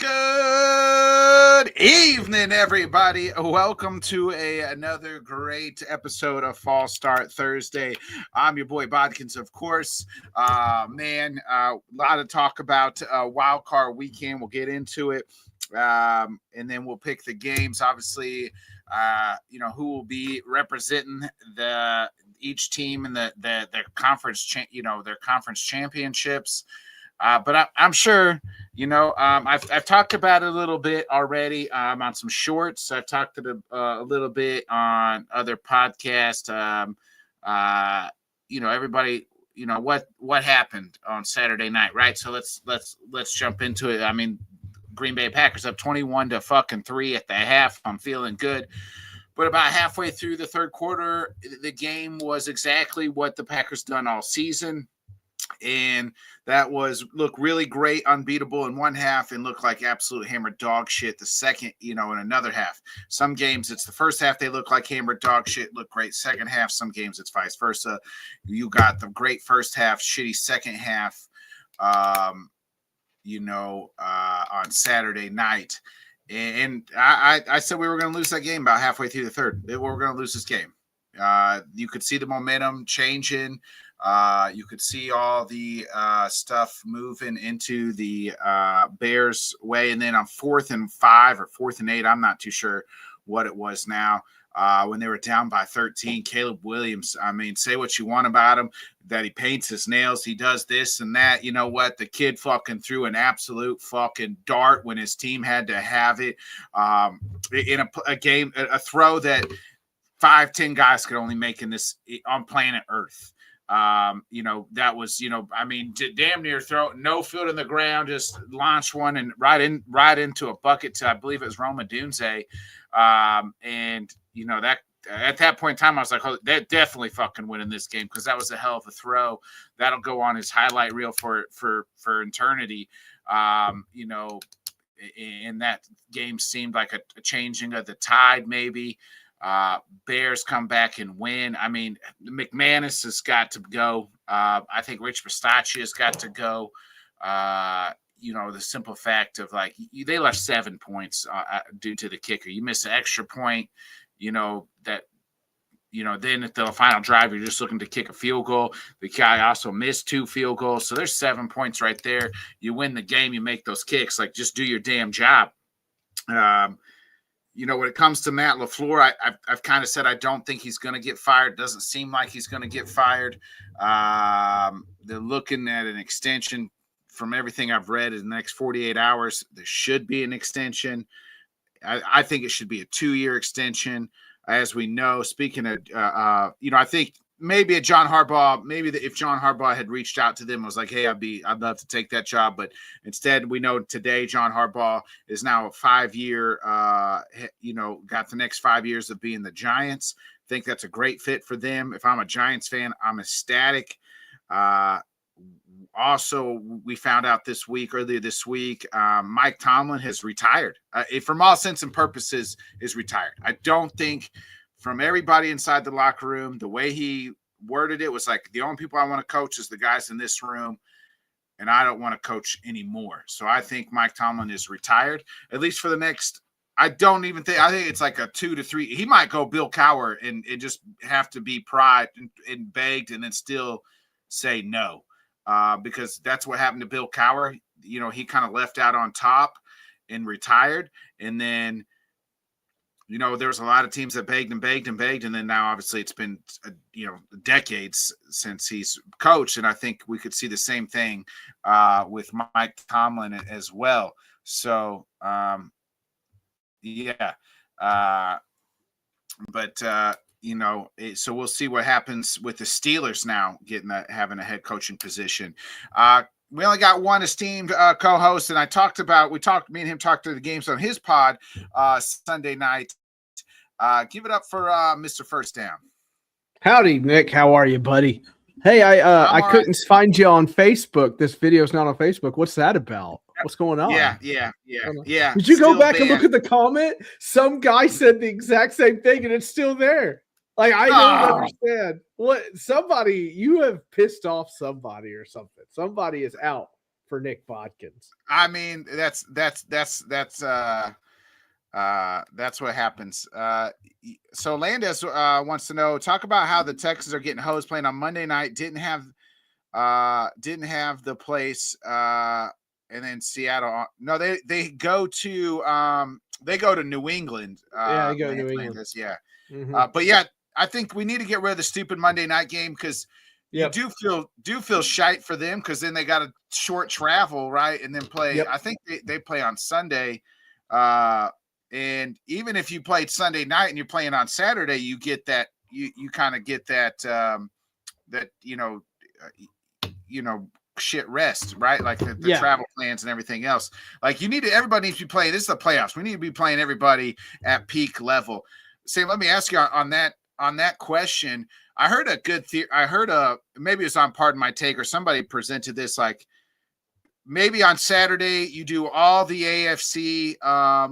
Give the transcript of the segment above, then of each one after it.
Good evening, everybody. Welcome to another great episode of Fall Start Thursday. I'm your boy Bodkins, of course. A lot of talk about Wild Card Weekend. We'll get into it, and then we'll pick the games. Obviously, who will be representing each team in their conference, their conference championships. But I'm sure, I've talked about it a little bit already on some shorts. I've talked a little bit on other podcasts. Everybody, what happened on Saturday night, right? So let's jump into it. I mean, Green Bay Packers up 21-3 at the half. I'm feeling good. But about halfway through the third quarter, the game was exactly what the Packers done all season. And that was look really great, unbeatable in one half, and look like absolute hammered dog shit the second, in another half. Some games it's the first half they look like hammered dog shit, look great second half. Some games it's vice versa. You got the great first half, shitty second half, on Saturday night. And I said we were going to lose that game about halfway through the third. We were going to lose this game. You could see the momentum changing. You could see all the stuff moving into the Bears' way. And then on 4th and 5 or 4th and 8, I'm not too sure what it was now, when they were down by 13, Caleb Williams, I mean, say what you want about him, that he paints his nails, he does this and that. You know what? The kid fucking threw an absolute fucking dart when his team had to have it in a game, a throw that 5-10 guys could only make in this on planet Earth. That was, damn near throw, no foot in the ground, just launch one and right into a bucket to, I believe it was Roma Dunze. That at that point in time, I was like, oh, they're definitely fucking winning this game, because that was a hell of a throw. That'll go on his highlight reel for eternity. And that game seemed like a changing of the tide, maybe. Bears come back and win. I mean, McManus has got to go. I think Rich Bisaccia has got to go. The simple fact of they left 7 points due to the kicker. You miss an extra point, then at the final drive, you're just looking to kick a field goal. The guy also missed 2 field goals. So there's 7 points right there. You win the game, you make those kicks. Just do your damn job. When it comes to Matt LaFleur, I've kind of said I don't think he's going to get fired. Doesn't seem like he's going to get fired. They're looking at an extension. From everything I've read, in the next 48 hours, there should be an extension. I think it should be a 2-year extension. As we know, speaking of, I think maybe if John Harbaugh had reached out to them and was like, hey, I'd love to take that job. But instead, we know today John Harbaugh is now a 5-year, got the next 5 years of being the Giants. I think that's a great fit for them. If I'm a Giants fan, I'm ecstatic. Also, we found out earlier this week, Mike Tomlin has retired. From all intents and purposes, is retired. I don't think, from everybody inside the locker room, the way he worded it was like, the only people I want to coach is the guys in this room, and I don't want to coach anymore. So I think Mike Tomlin is retired, at least for the next. I think it's like a 2 to 3. He might go Bill Cowher and just have to be pried and begged and then still say no. Because that's what happened to Bill Cowher. He kind of left out on top and retired. And then, there was a lot of teams that begged. And then now, obviously, it's been, decades since he's coached. And I think we could see the same thing with Mike Tomlin as well. So, so we'll see what happens with the Steelers now having a head coaching position. We only got one esteemed co-host, and me and him talked to the games on his pod Sunday night. Give it up for Mr. First Down. Howdy, Nick. How are you, buddy? Hey, I couldn't find you on Facebook. This video's not on Facebook. What's that about? What's going on? Yeah. Did you go back and look at the comment? Some guy said the exact same thing, and it's still there. I don't understand. You have pissed off somebody or something. Somebody is out for Nick Bodkins. I mean, that's what happens. So Landis wants to know, talk about how the Texans are getting hosed playing on Monday night. Didn't have the place. And then Seattle. No, they go to New England. They go to New England. Yeah. Mm-hmm. But yeah, I think we need to get rid of the stupid Monday night game because you do feel shite for them because then they got a short travel, right? And then play. Yep. I think they play on Sunday. And even if you played Sunday night and you're playing on Saturday, you get that you kind of get that shit rest, right? Like the travel plans and everything else. Like everybody needs to be playing. This is the playoffs. We need to be playing everybody at peak level. Sam, let me ask you on that question. I heard a good theory. Maybe it was on Pardon My Take or somebody presented this, like maybe on Saturday you do all the AFC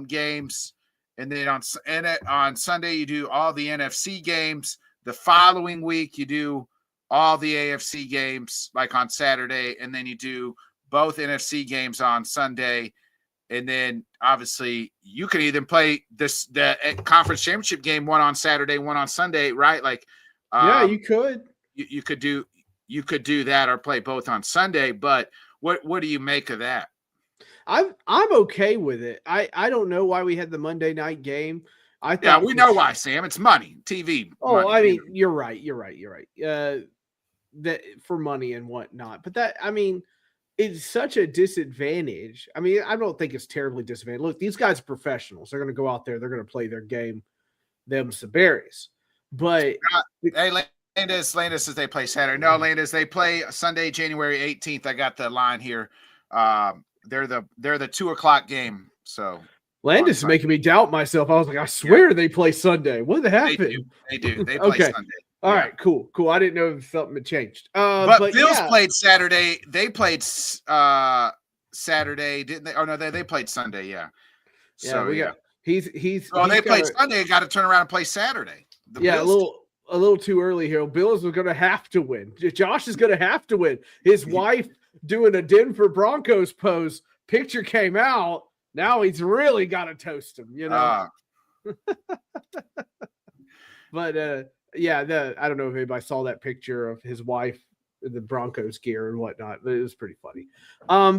games, and then on Sunday you do all the NFC games. The following week you do all the AFC games like on Saturday, and then you do both NFC games on Sunday. And then obviously you can either play the conference championship game, one on Saturday, one on Sunday, right? Like, you could. You could do that, or play both on Sunday. But what do you make of that? I'm okay with it. I don't know why we had the Monday night game. We know why, Sam. It's money, TV. Oh, money. I mean, you're right. That for money and whatnot. But it's such a disadvantage. I mean, I don't think it's terribly disadvantaged. Look, these guys are professionals. They're going to go out there. They're going to play their game, them some berries. But hey, Landis says they play Saturday. No, Landis, they play Sunday, January 18th. I got the line here. They're the 2:00 game. So Landis is making me doubt myself. I was like, I swear they play Sunday. What happened? They do. They play Sunday. All right, cool. I didn't know if something had changed. But Bills played Saturday. They played Saturday, didn't they? Oh no, they played Sunday. Yeah. So he's. They played Sunday. Got to turn around and play Saturday. Bills a little too early here. Bills are going to have to win. Josh is going to have to win. His wife doing a Denver Broncos pose. Picture came out. Now he's really got to toast him. But. I don't know if anybody saw that picture of his wife in the Broncos gear and whatnot, but it was pretty funny. I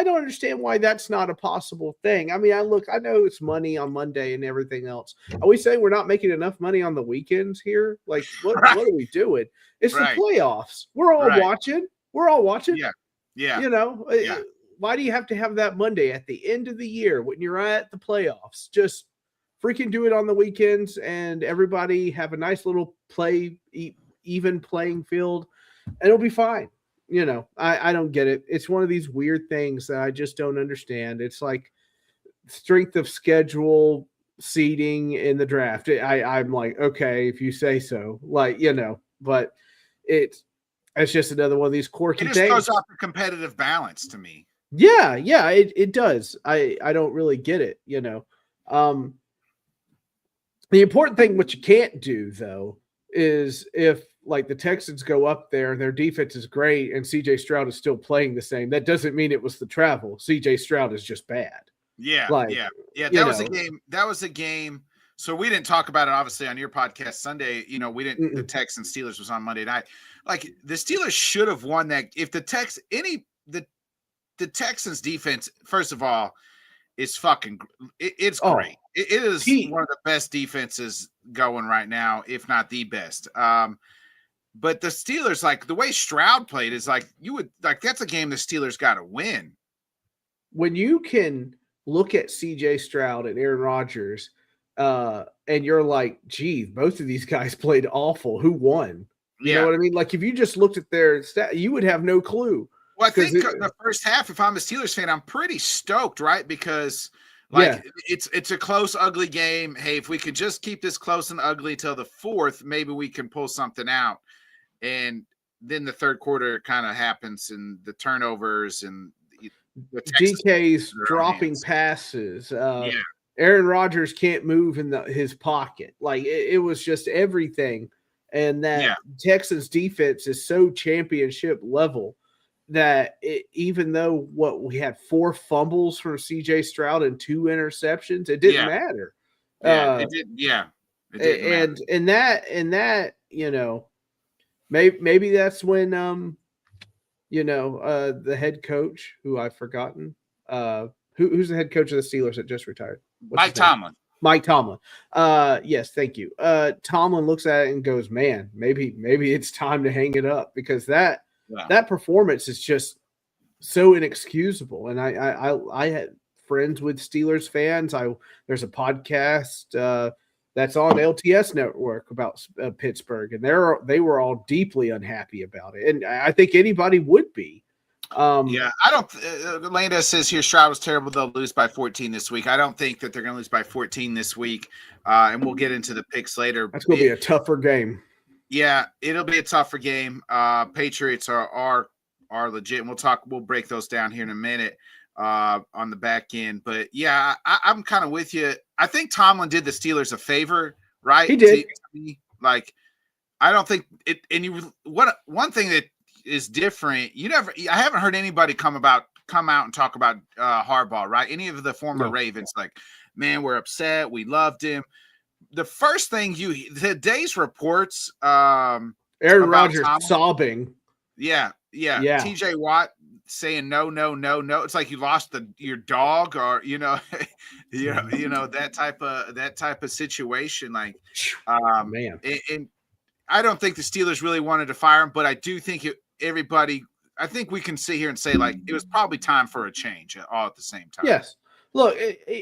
don't understand why that's not a possible thing. I mean, I know it's money on Monday and everything else. Are we saying we're not making enough money on the weekends here? Like, what are we doing? It's the playoffs. We're all watching. Yeah. Why do you have to have that Monday at the end of the year when you're at the playoffs? Just freaking do it on the weekends and everybody have a nice little even playing field, and it'll be fine. I don't get it. It's one of these weird things that I just don't understand. It's like strength of schedule seeding in the draft. I'm like, okay, if you say so, but it's just another one of these quirky things. It just goes off the competitive balance to me. Yeah, it does. I don't really get it, The important thing, what you can't do, though, is if, like, the Texans go up there, their defense is great, and C.J. Stroud is still playing the same, that doesn't mean it was the travel. C.J. Stroud is just bad. Yeah. That was a game. So we didn't talk about it, obviously, on your podcast Sunday. We didn't. The Texans Steelers was on Monday night. Like, the Steelers should have won that. If the Texans defense, first of all, is fucking. It's great. It is one of the best defenses going right now, if not the best. But the Steelers, like the way Stroud played, is like that's a game the Steelers got to win. When you can look at C.J. Stroud and Aaron Rodgers, and you're like, gee, both of these guys played awful. Who won? You know what I mean? Like, if you just looked at their stat, you would have no clue. Well, I think the first half, if I'm a Steelers fan, I'm pretty stoked, right? Because it's a close, ugly game. Hey, if we could just keep this close and ugly till the fourth, maybe we can pull something out. And then the third quarter kind of happens, and the turnovers and the DK's dropping passes. Aaron Rodgers can't move in his pocket. Like, it was just everything. And that Texans defense is so championship level. even though we had 4 fumbles from CJ Stroud and 2 interceptions, it didn't matter. It didn't. Yeah, it didn't matter. And that maybe that's when the head coach, who I've forgotten, who's the head coach of the Steelers that just retired? Mike Tomlin. Mike Tomlin. Yes, thank you. Tomlin looks at it and goes, "Man, maybe it's time to hang it up," because that performance is just so inexcusable. And I had friends with Steelers fans. There's a podcast that's on LTS network about Pittsburgh, and they were all deeply unhappy about it. And I think anybody would be. I don't. Landis says here Stroud was terrible. They'll lose by 14 this week. I don't think that they're going to lose by 14 this week. And we'll get into the picks later. That's going to be a tougher game. Yeah, it'll be a tougher game. Patriots are legit. And we'll break those down here in a minute on the back end. But yeah, I'm kind of with you. I think Tomlin did the Steelers a favor, right? He did. Like, I don't think it. And one thing that is different. I haven't heard anybody come out and talk about Harbaugh, right? Any of the former Ravens, like, man, we're upset. We loved him. The first thing today's reports, Aaron Rodgers sobbing. Yeah. TJ Watt saying no. It's like you lost your dog, or that type of situation. Like, man. And I don't think the Steelers really wanted to fire him, but I do think I think we can sit here and say, like, it was probably time for a change all at the same time. Yes. Look,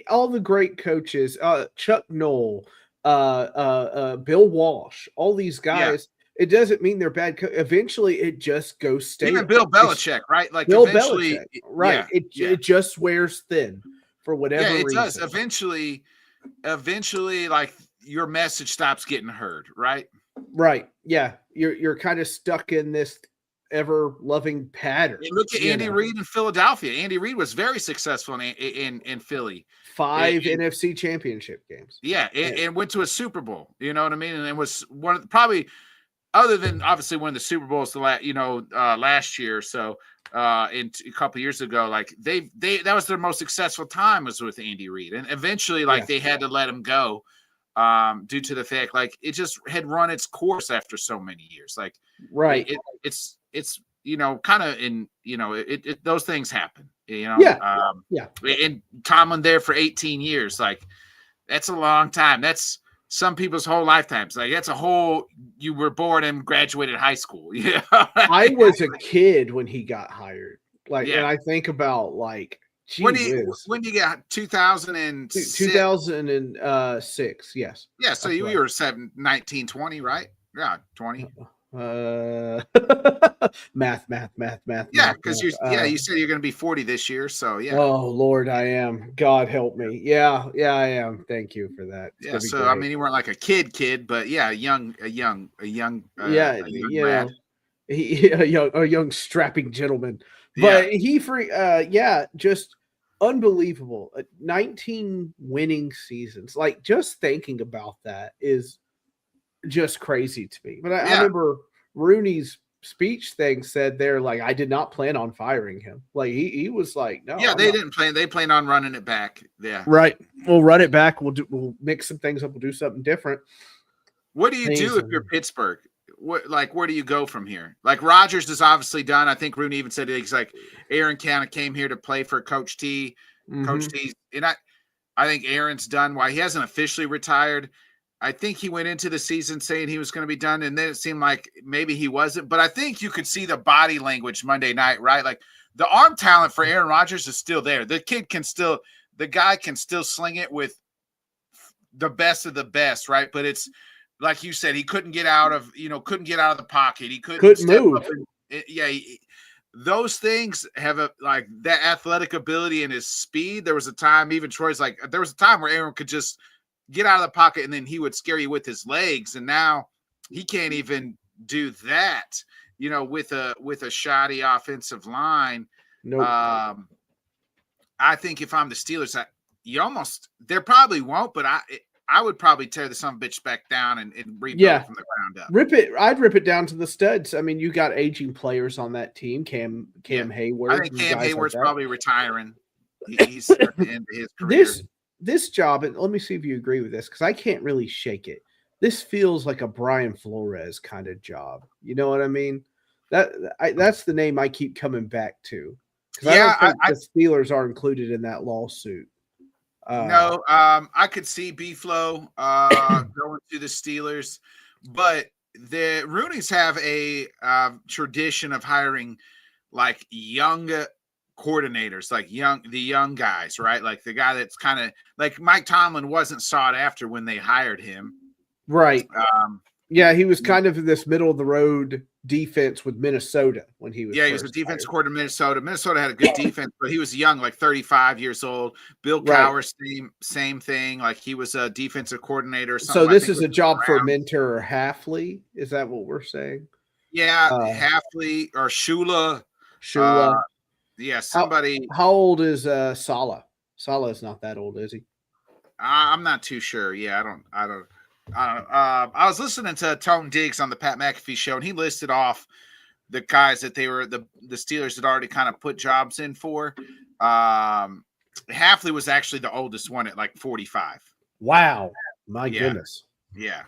all the great coaches, Chuck Noll, Bill Walsh, all these guys, it doesn't mean they're bad. Eventually, it just goes stale. Even Bill Belichick, right? Like, Bill Belichick, right? It just wears thin for whatever reason. Yeah, it does. Eventually, like, your message stops getting heard, right? Right. Yeah. You're kind of stuck in this ever-loving pattern. You look at Andy Reid in Philadelphia. Andy Reid was very successful in Philly. 5 NFC championship games. Yeah, and went to a Super Bowl. You know what I mean? And it was one of the, probably, other than obviously winning the Super Bowls last year. So a couple years ago, like that was their most successful time was with Andy Reid, and eventually, they had to let him go. Due to the fact, like, it just had run its course after so many years. Like, right. It's kind of in, those things happen, and Tomlin there for 18 years. Like, that's a long time. That's some people's whole lifetimes. Like, that's you were born and graduated high school. Yeah. I was a kid when he got hired. Like, and I think about, like, when do you get 2006? 2006, yes. Yeah, so you were 19, 20, right? Yeah, 20. Math. Yeah, because you said you're going to be 40 this year, so yeah. Oh Lord, I am. God help me. Yeah, I am. Thank you for that. It's so great. I mean, you weren't like a kid, but yeah, a young lad. A young strapping gentleman. But just unbelievable. 19 winning seasons. Like, just thinking about that is just crazy to me. But I remember Rooney's speech thing said there, like, I did not plan on firing him. Like, he was like, no. Yeah, didn't plan. They planned on running it back. Yeah. Right. We'll run it back. We'll mix some things up. We'll do something different. What do you do if you're Pittsburgh? Where do you go from here? Like, Rodgers is obviously done. I think Rooney even said he's like, Aaron kind of came here to play for Coach T. Mm-hmm. Coach T. And I think Aaron's done. While he hasn't officially retired, I think he went into the season saying he was going to be done, and then it seemed like maybe he wasn't. But I think you could see the body language Monday night, right? Like, the arm talent for Aaron Rodgers is still there. The guy can still sling it with the best of the best, right? But it's, like you said, he couldn't get out of the pocket. He couldn't move. Those things have that athletic ability and his speed. There was a time, even Troy's like, there was a time where Aaron could just get out of the pocket and then he would scare you with his legs. And now he can't even do that, with a shoddy offensive line. Nope. I think if I'm the Steelers, there probably won't, but I would probably tear the son of a bitch back down and rebuild it from the ground up. Rip it. I'd rip it down to the studs. I mean, you got aging players on that team. Cam Hayward. I think Cam Hayward's probably retiring. He's at the end of his career. This job, and let me see if you agree with this, because I can't really shake it. This feels like a Brian Flores kind of job. You know what I mean? That's the name I keep coming back to. Because I don't think the Steelers are included in that lawsuit. No, I could see B-Flow going to the Steelers, but the Rooney's have a tradition of hiring like young coordinators, like the young guys, right? Like the guy that's kind of like Mike Tomlin wasn't sought after when they hired him. Right. Yeah, he was kind of in this middle of the road defense with Minnesota when he was. Yeah, he was a defense coordinator in Minnesota. Minnesota had a good defense, but he was young, like 35 years old. Bill Cowher, same thing. Like he was a defensive coordinator. Or something. So this is a job for Minter or Halfley. Is that what we're saying? Yeah, Halfley or Shula. Yeah, somebody. How old is Saleh? Saleh is not that old, is he? I'm not too sure. Yeah, I don't. I was listening to Tone Diggs on the Pat McAfee show, and he listed off the guys that they were the Steelers had already kind of put jobs in for. Halfley was actually the oldest one at like 45. Wow, my goodness. Yeah.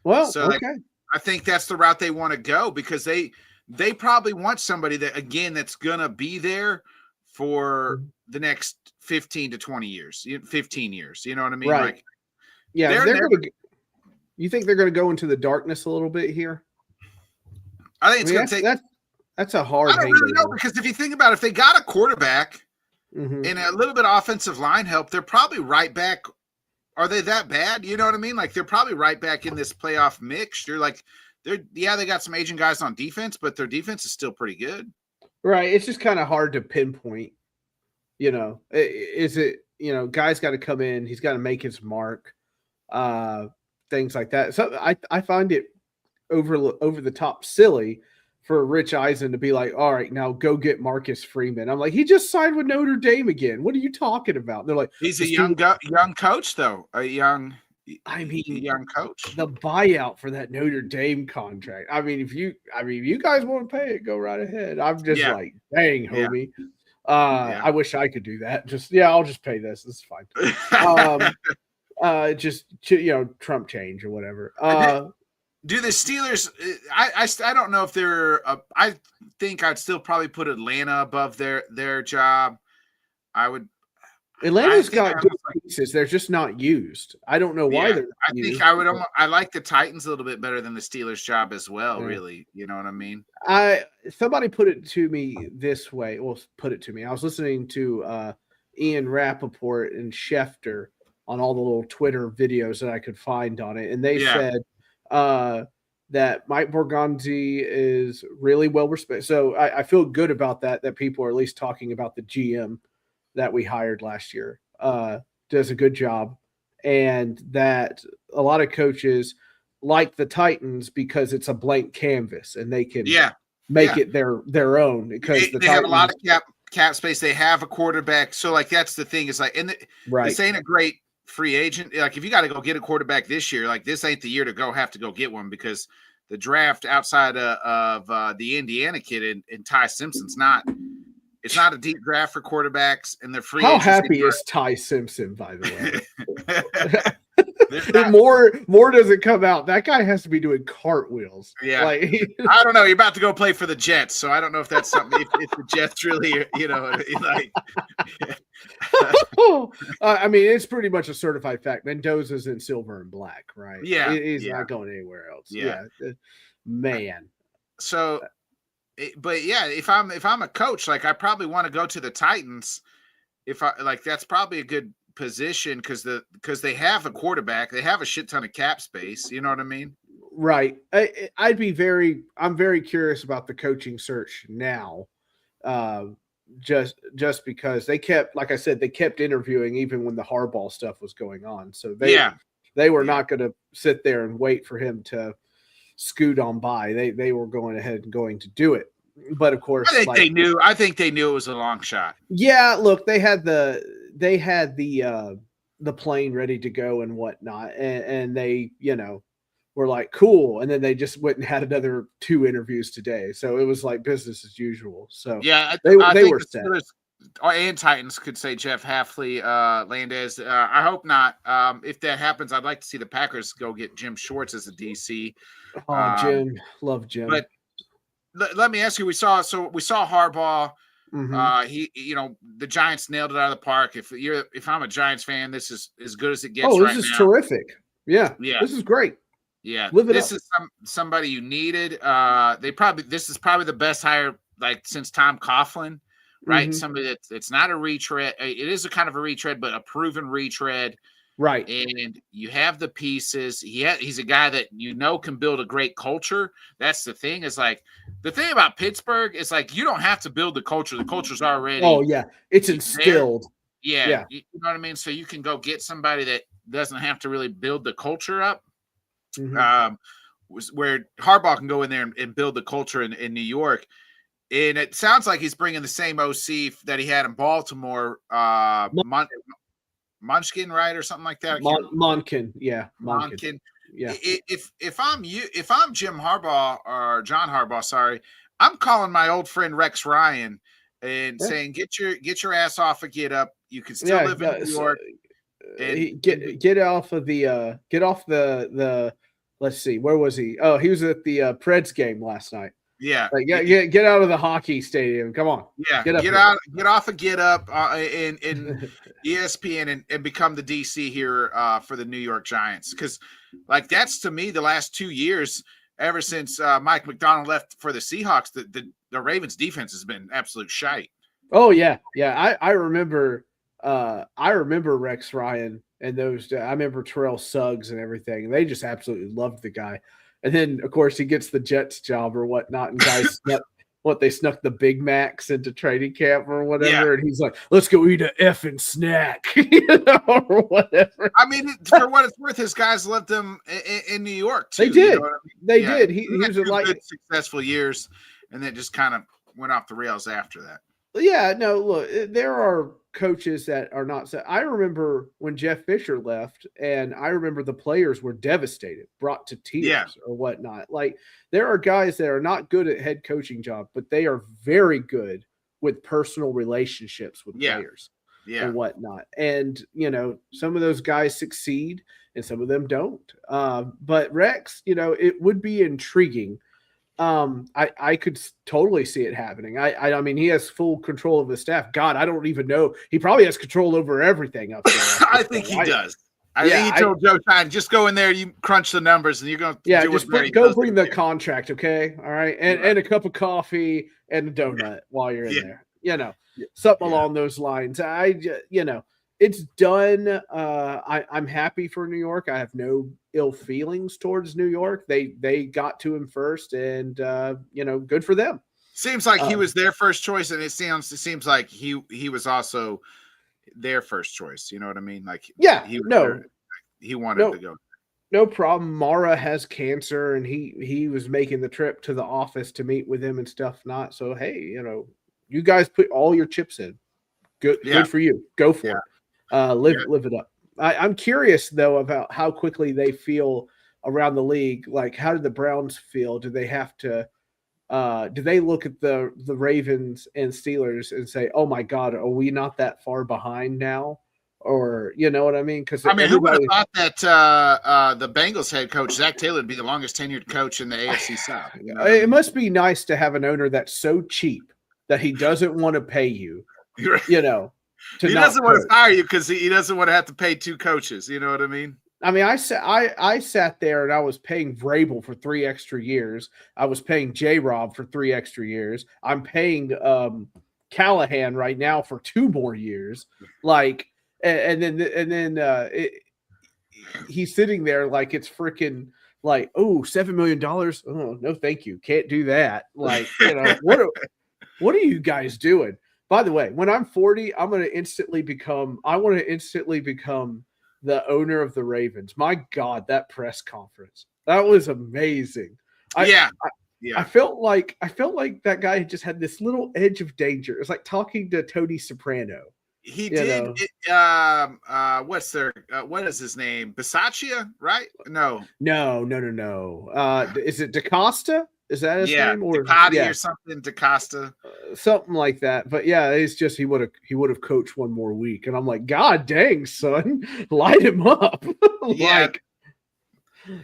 Well, so okay. I think that's the route they want to go because they probably want somebody that again that's gonna be there for the next 15 to 20 years, 15 years. You know what I mean? Right. Like, yeah, you think they're going to go into the darkness a little bit here? I think it's going to take. That's a hard. I don't really know because if you think about it, if they got a quarterback and a little bit of offensive line help, they're probably right back. Are they that bad? You know what I mean? Like they're probably right back in this playoff mixture. Like they got some aging guys on defense, but their defense is still pretty good. Right. It's just kind of hard to pinpoint. You know, is it? You know, guys got to come in. He's got to make his mark. Things like that. So I find it over the top silly for Rich Eisen to be like, all right, now go get Marcus Freeman. I'm like, he just signed with Notre Dame again. What are you talking about? And they're like, he's a young coach though. young coach. The buyout for that Notre Dame contract. I mean, if you guys want to pay it, go right ahead. I'm just like, dang, homie. I wish I could do that. I'll just pay this. This is fine. Just Trump change or whatever. Do the Steelers? I don't know if they're. I think I'd still probably put Atlanta above their job. I would. Atlanta's got good pieces. They're just not used. I don't know why they're. I think I would. I like the Titans a little bit better than the Steelers job as well. Yeah. Really, you know what I mean? Somebody put it to me this way. Well, put it to me. I was listening to Ian Rappaport and Schefter on all the little Twitter videos that I could find on it. And they said that Mike Borgonzi is really well respected. So I feel good about that people are at least talking about the GM that we hired last year. Does a good job. And that a lot of coaches like the Titans because it's a blank canvas and they can make it their own because they have a lot of cap space. They have a quarterback. So like, that's the thing is like, this ain't a great free agent. Like if you got to go get a quarterback this year, like this ain't the year to have to go get one because the draft outside of the Indiana kid and Ty Simpson's it's not a deep draft for quarterbacks and they're free. How happy is Ty Simpson, by the way? More doesn't come out. That guy has to be doing cartwheels. Yeah. Like, I don't know. You're about to go play for the Jets. So I don't know if that's something, if the Jets really, like. I mean, it's pretty much a certified fact. Mendoza's in silver and black, right? Yeah. He's not going anywhere else. Yeah. Man. So, but yeah, if I'm a coach, like I probably want to go to the Titans. That's probably a good position because they have a quarterback, they have a shit ton of cap space. You know what I mean? Right. I'm very curious about the coaching search now. Just because they kept, like I said, they kept interviewing even when the Harbaugh stuff was going on. So they were not going to sit there and wait for him to scoot on by. They were going ahead and going to do it. But of course, I think they knew it was a long shot. Yeah, look, they had the the plane ready to go and whatnot. And they, were like, cool. And then they just went and had another 2 interviews today. So it was like business as usual. So Yeah, they I they think were the set. Steelers and Titans could say Jeff Hafley, Landez. I hope not. If that happens, I'd like to see the Packers go get Jim Schwartz as a DC. Oh, Jim, love Jim. But let me ask you: we saw Harbaugh. Mm-hmm. The Giants nailed it out of the park. If I'm a Giants fan, this is as good as it gets. Oh, this right is now. terrific. Yeah, Yeah, this is great. yeah. Live it This up. is somebody you needed. This is probably the best hire like since Tom Coughlin, right? Mm-hmm. Somebody it's not a retread. It is a kind of a retread, but a proven retread. Right. And you have the pieces. He's a guy that can build a great culture. That's the thing. Is like the thing about Pittsburgh is like you don't have to build the culture. The culture's already. Oh yeah, it's instilled. Yeah, you know what I mean. So you can go get somebody that doesn't have to really build the culture up. Mm-hmm. Where Harbaugh can go in there and build the culture in New York. And it sounds like he's bringing the same OC that he had in Baltimore. Munchkin, right, or something like that. Monken, yeah, Monken. Yeah. If I'm Jim Harbaugh or John Harbaugh, sorry, I'm calling my old friend Rex Ryan and saying, get your ass off and get up. You can still live in New York. Get off the. Let's see, where was he? Oh, he was at the Preds game last night. Yeah, get out of the hockey stadium. Come on. Yeah, get off of Get Up in ESPN and become the DC here for the New York Giants, because like that's to me the last 2 years ever since Mike McDonald left for the Seahawks, the Ravens defense has been absolute shite. Oh yeah. I remember Rex Ryan and those. I remember Terrell Suggs and everything. They just absolutely loved the guy. And then, of course, he gets the Jets job or whatnot, and guys they snuck the Big Macs into training camp or whatever, and he's like, "Let's go eat an effing snack," or whatever. I mean, for what it's worth, his guys loved him in New York too. They did. You know what I mean? They did. He was good, successful years, and then just kind of went off the rails after that. Yeah, no, look, there are coaches that are not set. I remember when Jeff Fisher left, and I remember the players were devastated, brought to tears or whatnot. Like, there are guys that are not good at head coaching job, but they are very good with personal relationships with players and whatnot. And, some of those guys succeed and some of them don't. But Rex, it would be intriguing. I could totally see it happening. I mean, he has full control of the staff. God, I don't even know. He probably has control over everything up there. I think he does. I think he told Joe Shine, just go in there, you crunch the numbers, and you're going to go bring the contract, okay? All right, and a cup of coffee and a donut while you're in there. Something along those lines. It's done. I'm happy for New York. I have no ill feelings towards New York. They got to him first, and good for them. Seems like he was their first choice, and it seems like he was also their first choice. You know what I mean? Like he wanted to go. No problem. Mara has cancer, and he was making the trip to the office to meet with him and stuff. Not so. Hey, you guys put all your chips in. Good for you. Go for it. Live it up. I'm curious though about how quickly they feel around the league. Like, how do the Browns feel? Do they have to? Do they look at the Ravens and Steelers and say, "Oh my God, are we not that far behind now?" Or you know what I mean? Because who would have thought that the Bengals head coach Zach Taylor would be the longest tenured coach in the AFC South? It must be nice to have an owner that's so cheap that he doesn't want to pay you. He doesn't want to fire you because he doesn't want to have to pay 2 coaches. You know what I mean? I mean, I sat there and I was paying Vrabel for 3 extra years. I was paying J-Rob for 3 extra years. I'm paying Callahan right now for 2 more years. Like, and then he's sitting there like it's freaking like, oh, $7 million. Oh, no, thank you. Can't do that. Like, what are you guys doing? By the way, when I'm 40, I want to instantly become the owner of the Ravens. My God, that press conference. That was amazing. I felt like that guy just had this little edge of danger. It's like talking to Tony Soprano. He You did. know. What is his name? Bisaccia, right? No. No. Is it DaCosta? Is that his Yeah, name? Or Ducati yeah, or something. DaCosta. something like that. But yeah, it's just he would have coached one more week, and I'm like, God dang, son, light him up. Yeah. Like,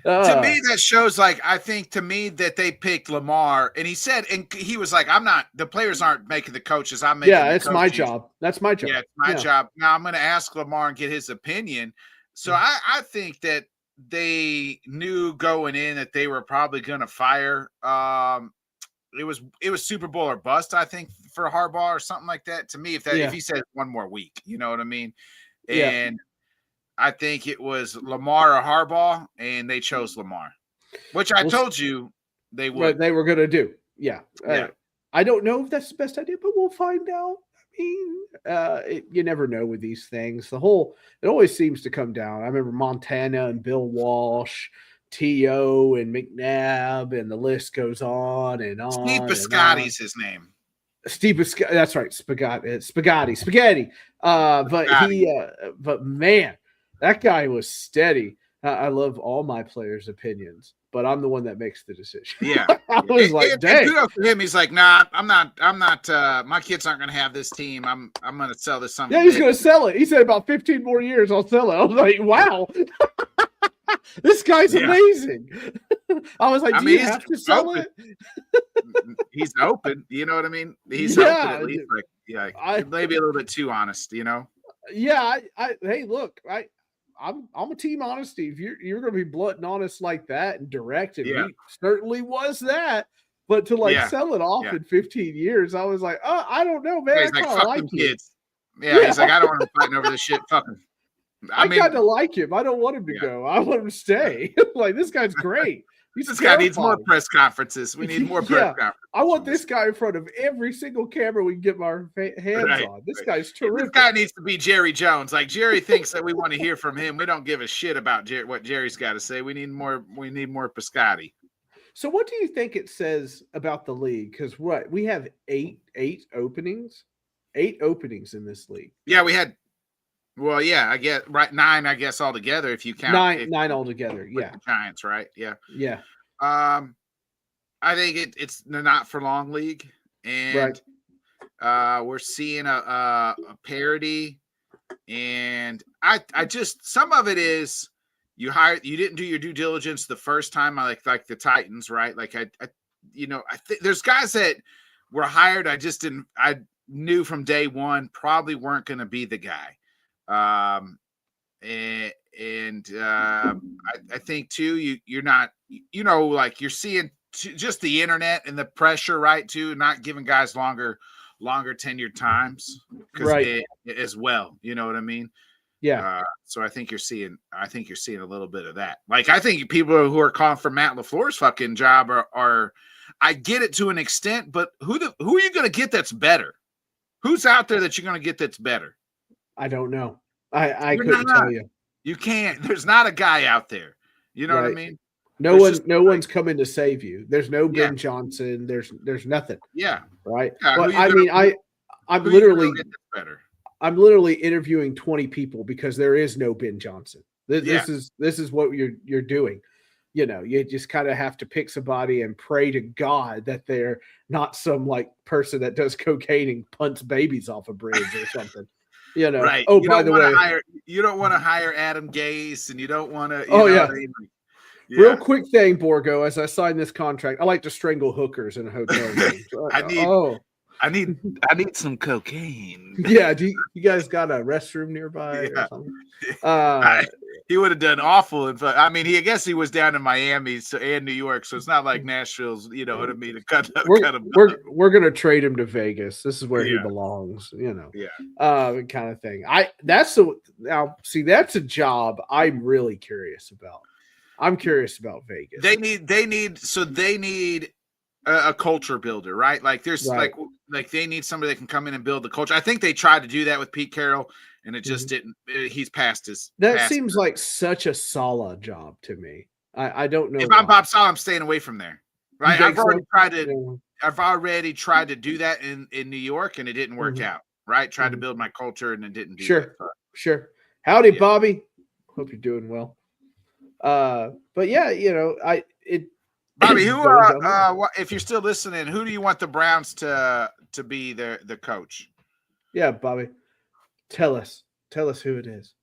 To me, that shows I think to me that they picked Lamar, and he said, and he was like, "I'm not. The players aren't making the coaches. I'm making yeah, the it's my coaches. job. That's my job. Yeah, it's my Yeah, job. Now I'm going to ask Lamar and get his opinion." So I think that they knew going in that they were probably going to fire. It was Super Bowl or bust, I think, for Harbaugh or something like that. To me, if yeah, he said one more week, you know what I mean? yeah. And I think it was Lamar or Harbaugh, and they chose Lamar, which I Well, told you they what would. they were gonna do. Yeah. Yeah. I don't know if that's the best idea, but we'll find out. I mean, you never know with these things. It always seems to come down. I remember Montana and Bill Walsh, T.O. and McNabb, and the list goes on and Steve on and on. Biscotti's his name. That's right, spaghetti. But man, that guy was steady. I love all my players' opinions, but I'm the one that makes the decision. Yeah. I was like, dang. Kudos to him. He's like, nah, I'm not, my kids aren't going to have this team. I'm going to sell this something. Yeah, he's going to sell it. He said about 15 more years, I'll sell it. I was like, wow, this guy's amazing. I was like, do you have to sell it? He's open. You know what I mean? He's open at least. Maybe a little bit too honest, you know? Yeah. Hey, look, I'm a team honesty. If you're going to be blunt and honest like that and direct, and he certainly was that. But to sell it off in 15 years, I was like, oh, I don't know, man. He's I like, kind of fuck like them you. kids. Yeah, he's like, I don't want to fighting over this shit. Fuck him. I kind of like him. I don't want him to go. I want him to stay. Like, this guy's great. This guy needs more press conferences. We need more press conferences. I want this guy in front of every single camera we can get our hands on. This guy's terrific. This guy needs to be Jerry Jones. Like, Jerry thinks that we want to hear from him. We don't give a shit about what Jerry's got to say. We need more Piscotti. So what do you think it says about the league? Because we have eight openings in this league. Yeah, we had. Well, yeah, I get right 9. I guess altogether, if you count nine altogether. Yeah, the Giants, right? Yeah, yeah. I think it's the not for long league, and we're seeing a parity, and I just some of it is you didn't do your due diligence the first time. I like the Titans, right? Like I think there's guys that were hired. I knew from day one probably weren't going to be the guy. I think too, you're not, like you're seeing just the internet and the pressure, right? Too, not giving guys longer tenured times as well. You know what I mean? Yeah. So I think you're seeing a little bit of that. Like, I think people who are calling for Matt LaFleur's fucking job are I get it to an extent, but who are you going to get that's better? Who's out there that you're going to get that's better? I don't know. I couldn't tell you. You can't. There's not a guy out there. You know what I mean? No one's coming to save you. There's no Ben Johnson. There's nothing. Yeah. Right. Yeah, but I mean, I'm literally interviewing 20 people because there is no Ben Johnson. This is what you're doing. You just kind of have to pick somebody and pray to God that they're not some like person that does cocaine and punts babies off a bridge or something. Right. Oh, by the way, you don't want to hire Adam Gase, and you don't want to. Real quick thing, Borgo. As I sign this contract, I like to strangle hookers in a hotel room. I need some cocaine. Yeah. Do you guys got a restroom nearby or something? He would have done awful. I mean, I guess he was down in Miami and New York, so it's not like Nashville's. You know what I mean? We're gonna trade him to Vegas. This is where he belongs. Kind of thing. That's a job I'm really curious about. I'm curious about Vegas. They need a culture builder, right? Like there's like they need somebody that can come in and build the culture. I think they tried to do that with Pete Carroll, and it just didn't. He's past his. That seems like such a Saleh job to me. I don't know. If I'm Bob Saleh, I'm staying away from there. Right? I've already tried to do that in New York, and it didn't work out. right? Tried to build my culture and then didn't do Sure. that. So, Sure. Howdy, yeah. Bobby. Hope you're doing well. But yeah, Bobby, it who goes on. if you're still listening, who do you want the Browns to be the coach? Yeah, Bobby. Tell us who it is.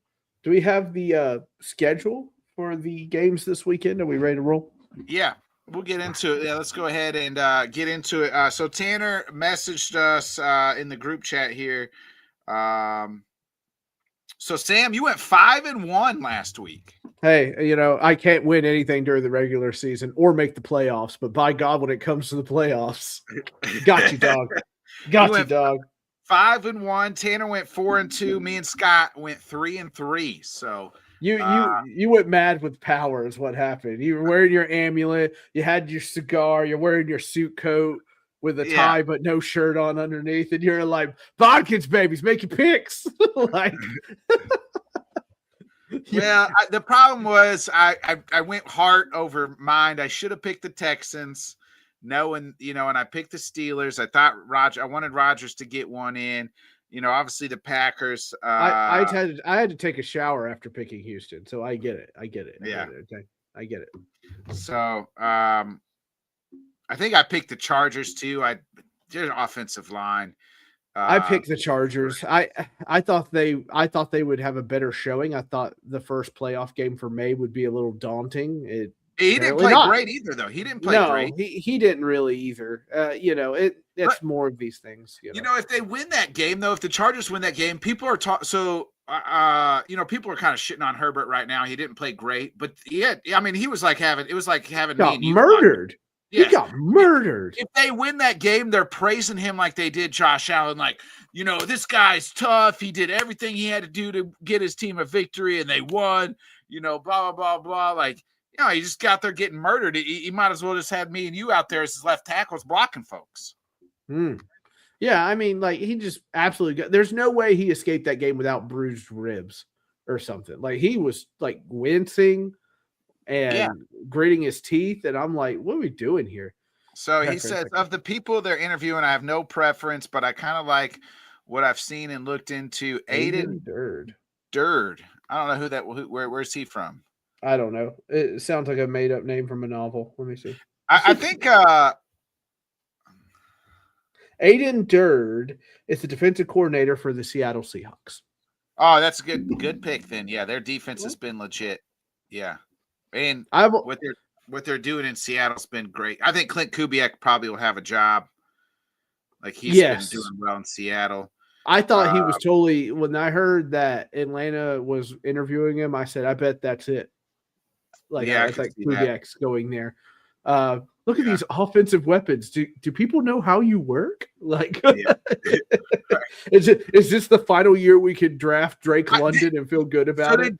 Do we have the schedule for the games this weekend? Are we ready to roll? Yeah, we'll get into it. Yeah, let's go ahead and get into it. So Tanner messaged us in the group chat here. So Sam, you went 5-1 last week. Hey, I can't win anything during the regular season or make the playoffs, but by God, when it comes to the playoffs, got you, dog. Got you, dog. 5-1. Tanner went 4-2. Me and Scott went 3-3. So you went mad with power is what happened. You were wearing your amulet, you had your cigar, you're wearing your suit coat with a tie but no shirt on underneath, and you're like, Bodkins babies, make your picks. Like well, the problem was I went heart over mind. I should have picked the Texans, knowing, and I picked the Steelers. I wanted Rodgers to get one in. Obviously the Packers. I had to take a shower after picking Houston, so I get it. Yeah. Okay. I get it. So I think I picked the Chargers too. There's an offensive line. I picked the Chargers. I thought they would have a better showing. I thought the first playoff game for May would be a little daunting. He didn't play great either, though. He didn't play great. He didn't really either. It's more of these things. If they win that game, though, if the Chargers win that game, people are talking. So, people are kind of shitting on Herbert right now. He didn't play great, but he was like having me and you murdered. Yeah. He got murdered. If they win that game, they're praising him like they did Josh Allen. Like, this guy's tough. He did everything he had to do to get his team a victory, and they won. Blah blah blah blah. Like. He just got there getting murdered. He might as well just had me and you out there as his left tackles blocking folks. Yeah, he just absolutely there's no way he escaped that game without bruised ribs or something. Like, he was like wincing and gritting his teeth, and I'm like, what are we doing here? So he says, of the people they're interviewing, I have no preference, but I kind of like what I've seen and looked into. Aiden Durd. I don't know where's he from? I don't know. It sounds like a made-up name from a novel. Let me see. I think Aiden Durd is the defensive coordinator for the Seattle Seahawks. Oh, that's a good pick then. Yeah, their defense has been legit. Yeah. And what they're doing in Seattle's been great. I think Clint Kubiak probably will have a job. Like, he's been doing well in Seattle. I thought he was totally – when I heard that Atlanta was interviewing him, I said, I bet that's it. Like, I think Kubiak's going there. Look at these offensive weapons. Do people know how you work? Like, is this the final year we could draft Drake London and feel good about it?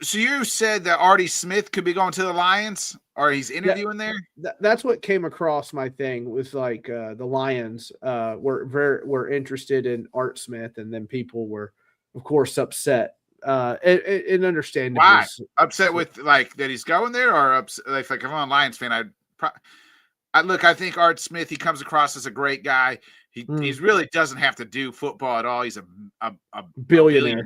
So you said that Artie Smith could be going to the Lions, or he's interviewing there? That's what came across my thing was like the Lions were interested in Art Smith, and then people were, of course, upset. And understandably. Why? Upset with like that he's going there, or upset, like if I'm a Lions fan, I think Art Smith, he comes across as a great guy. He really doesn't have to do football at all. He's a billionaire.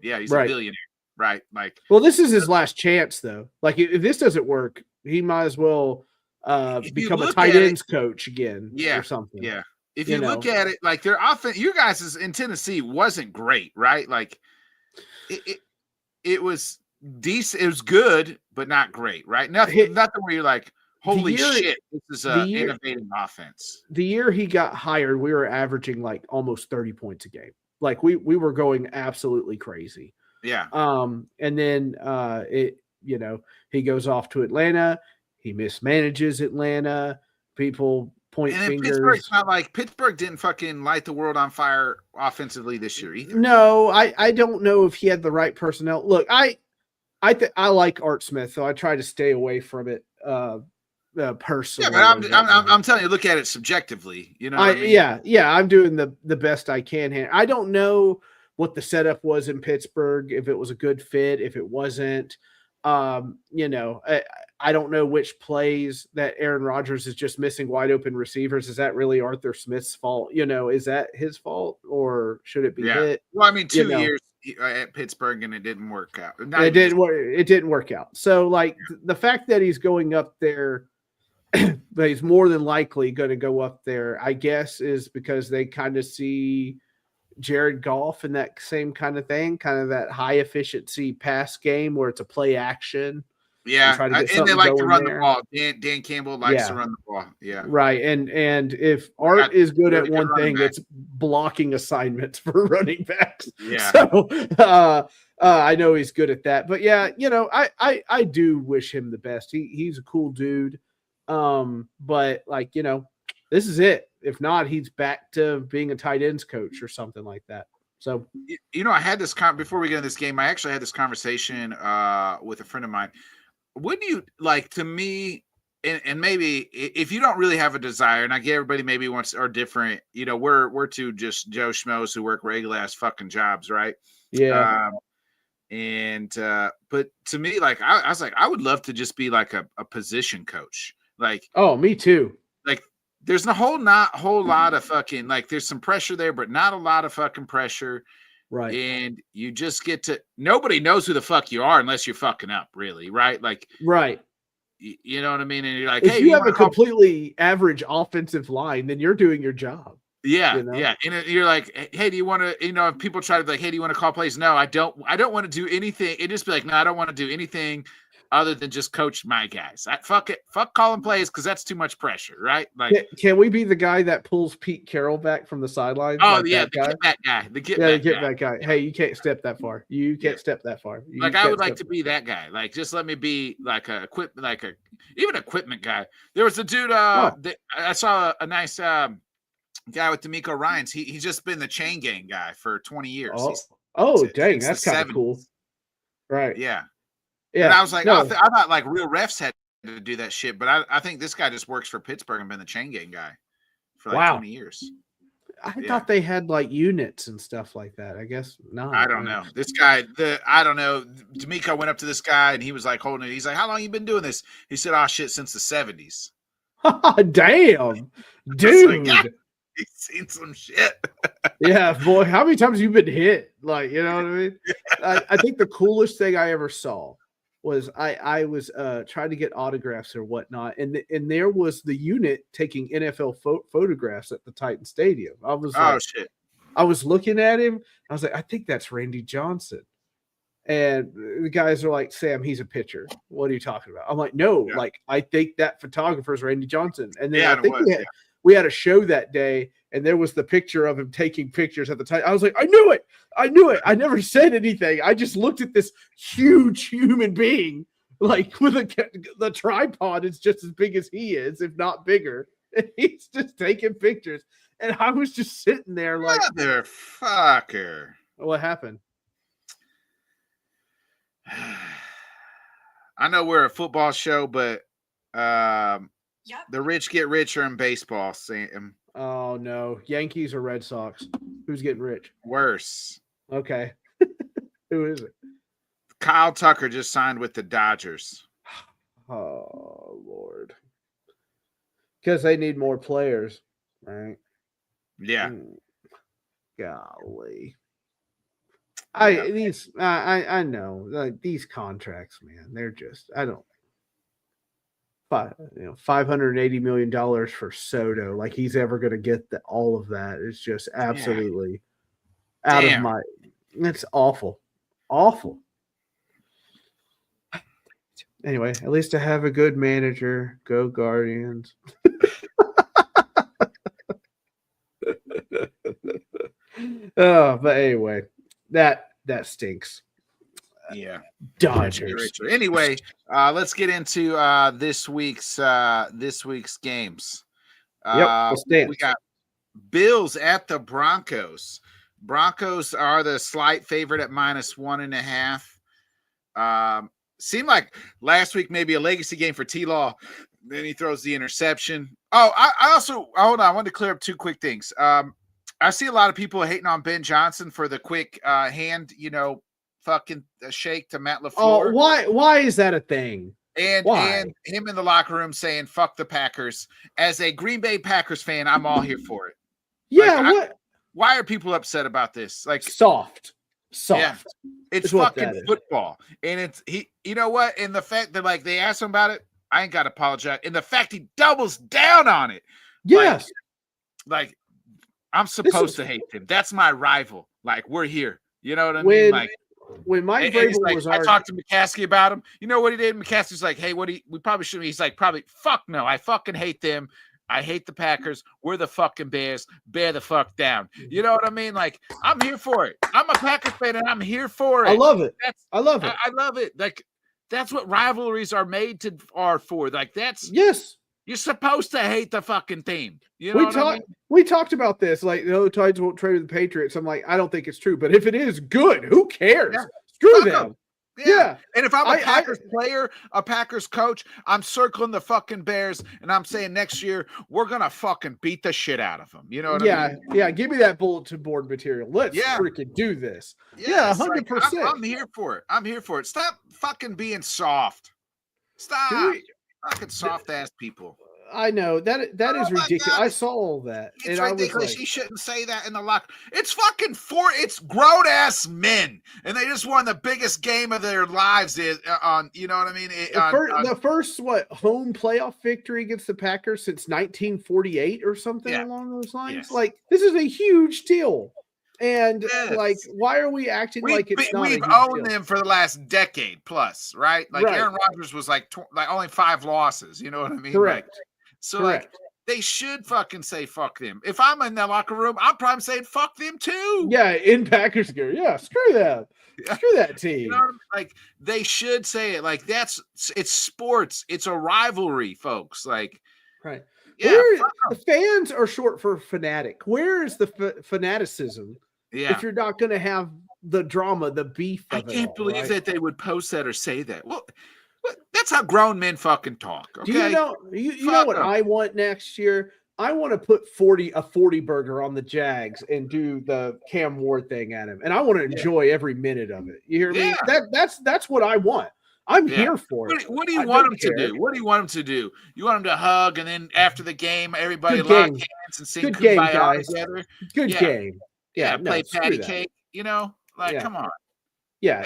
Yeah, he's a billionaire. Right. Like, well, this is his last chance though. Like, if this doesn't work, he might as well become a tight ends coach again or something. Yeah. If you look at it, like, their offense, you guys in Tennessee wasn't great, right? Like, it was decent. It was good, but not great, right? Nothing where you're like, holy shit, this is an innovative offense. The year he got hired, we were averaging like almost 30 points a game. Like, we were going absolutely crazy. Yeah. And then he goes off to Atlanta. He mismanages Atlanta. People point fingers. Pittsburgh's not like Pittsburgh didn't fucking light the world on fire offensively this year either. No, I don't know if he had the right personnel. Look, I like Art Smith, so I try to stay away from it personally. Yeah, but I'm telling you, look at it subjectively. You know what I mean? Yeah, I'm doing the best I can. I don't know what the setup was in Pittsburgh, if it was a good fit, if it wasn't. I don't know which plays that Aaron Rodgers is just missing wide open receivers. Is that really Arthur Smith's fault? Is that his fault, or should it be hit? Well, I mean, 2 years at Pittsburgh and it didn't work out. It didn't work out. So, like, the fact that he's going up there, but he's more than likely going to go up there, I guess, is because they kind of see Jared Goff in that same kind of thing, kind of that high efficiency pass game where it's a play action. Yeah, and they like to run the ball. Dan Campbell likes to run the ball. Yeah, right. And if Art is good at one thing, it's blocking assignments for running backs. Yeah. So I know he's good at that. But yeah, I do wish him the best. He's a cool dude. But like, this is it. If not, he's back to being a tight ends coach or something like that. So, I had this before we get into this game. I actually had this conversation with a friend of mine. Wouldn't you like, to me, and maybe if you don't really have a desire, and I get everybody maybe wants or different, we're two just Joe Schmoes who work regular ass fucking jobs, right? Yeah. But to me, like, I was like, I would love to just be like a position coach. Like, oh, me too. Like, there's a whole lot of fucking, like, there's some pressure there, but not a lot of fucking pressure. Right. And you just get to, nobody knows who the fuck you are unless you're fucking up, really. Right. Like, right. You know what I mean? And you're like, if you have a completely average offensive line, then you're doing your job. Yeah. Yeah. And you're like, hey, do you want to, if people try to be like, hey, do you want to call plays? No, I don't want to do anything. It just be like, no, I don't want to do anything other than just coach my guys. Fuck calling plays, because that's too much pressure, right? Like, can we be the guy that pulls Pete Carroll back from the sidelines? Oh, like, yeah, the get back guy. The get back guy. Hey, you can't step that far. You can't step that far. I would like to be that guy. Like, just let me be like even equipment guy. There was a dude. I saw a nice guy with D'Amico Ryans. He's just been the chain gang guy for 20 years. Dang, that's kind of cool. Right. Yeah. Yeah, and I was like, I thought like real refs had to do that shit, but I think this guy just works for Pittsburgh and been the chain gang guy for like 20 years. I thought they had like units and stuff like that. I guess not. I don't know. This guy, I don't know. D'Amico went up to this guy and he was like holding it. He's like, how long you been doing this? He said, oh shit, since the 70s. Damn, dude. Like, he's seen some shit. Yeah, boy. How many times have you been hit? Like, you know what I mean? I think the coolest thing I ever saw was I was trying to get autographs or whatnot, and there was the unit taking NFL photographs at the Titan Stadium. I was like, shit. I was looking at him. I was like, I think that's Randy Johnson. And the guys are like, Sam, he's a pitcher. What are you talking about? I'm like, no, like, I think that photographer is Randy Johnson. And then I think we had a show that day, and there was the picture of him taking pictures at the time. I was like, I knew it. I never said anything. I just looked at this huge human being, like, with the tripod is just as big as he is, if not bigger. And he's just taking pictures. And I was just sitting there like, motherfucker. What happened? I know we're a football show, but the rich get richer in baseball, Sam. Oh, no. Yankees or Red Sox? Who's getting rich? Worse. Okay. Who is it? Kyle Tucker just signed with the Dodgers. Oh, Lord. Because they need more players, right? Yeah. Golly. I know, like, these contracts, man, they're just, $580 million for Soto, like he's ever going to get all of that is just absolutely out of my. It's awful. Anyway, at least I have a good manager. Go Guardians. But anyway, that stinks. Yeah, Dodgers. Anyway, let's get into this week's games. We got Bills at the Broncos. Broncos are the slight favorite at -1.5. Seemed like last week maybe a legacy game for T-Law. Then he throws the interception. Oh, I also hold on. I wanted to clear up two quick things. I see a lot of people hating on Ben Johnson for the quick hand, fucking shake to Matt LaFleur. Oh, why is that a thing? And him in the locker room saying "fuck the Packers." As a Green Bay Packers fan, I'm all here for it. Yeah, like, why are people upset about this? Like soft. Yeah, it's fucking football, and it's You know what? And the fact that like they asked him about it, I ain't got to apologize. And the fact he doubles down on it. Yes. Like I'm supposed to hate him. That's my rival. Like we're here. You know what I mean? Like when Mike Vrabel was I talked to McCaskey about him. You know what he did? McCaskey's like, hey, we probably shouldn't. He's like, probably fuck no. I fucking hate them. I hate the Packers. We're the fucking Bears. Bear the fuck down. You know what I mean? Like, I'm here for it. I'm a Packers fan, and I'm here for it. I love it. I love it. I love it. Like, that's what rivalries are for. Like, yes. You're supposed to hate the fucking team. You know we talked about this. Like, the Tides won't trade with the Patriots. I'm like, I don't think it's true. But if it is, good. Who cares? Yeah. Screw them. Yeah. And if I'm a Packers player, a Packers coach, I'm circling the fucking Bears, and I'm saying next year we're gonna fucking beat the shit out of them. You know what I mean? Yeah. Give me that bulletin board material. Let's freaking do this. Yeah, 100%. I'm here for it. I'm here for it. Stop fucking being soft. Stop. Fucking soft ass people. I know that is ridiculous. God. I saw all that. It's ridiculous. He shouldn't say that in the locker. It's fucking it's grown ass men, and they just won the biggest game of their lives. On you know what I mean? The first home playoff victory against the Packers since 1948 or something along those lines. Yes. Like this is a huge deal. And like, why are we acting like it's not? We've owned them for the last decade plus, right? Like Aaron Rodgers was like only 5 losses. You know what I mean? Correct. Like they should fucking say fuck them. If I'm in the locker room, I'm probably saying fuck them too. Yeah, in Packers gear. Yeah, screw them. Screw that team. You know, like they should say it. Like it's sports. It's a rivalry, folks. Like right. Yeah, the fans are short for fanatic. Where is the fanaticism? Yeah. If you're not going to have the drama, the beef. I can't believe that they would post that or say that. Well, that's how grown men fucking talk. Okay? Do you know? You know what I want next year? I want to put a 40 burger on the Jags and do the Cam Ward thing at him, and I want to enjoy every minute of it. You hear me? That's what I want. I'm here for it. What do you want them to do? What do you want them to do? You want them to hug, and then after the game, everybody lock hands and sing Kumbaya together? Good game. Yeah, play patty cake. You know, like come on. Yeah,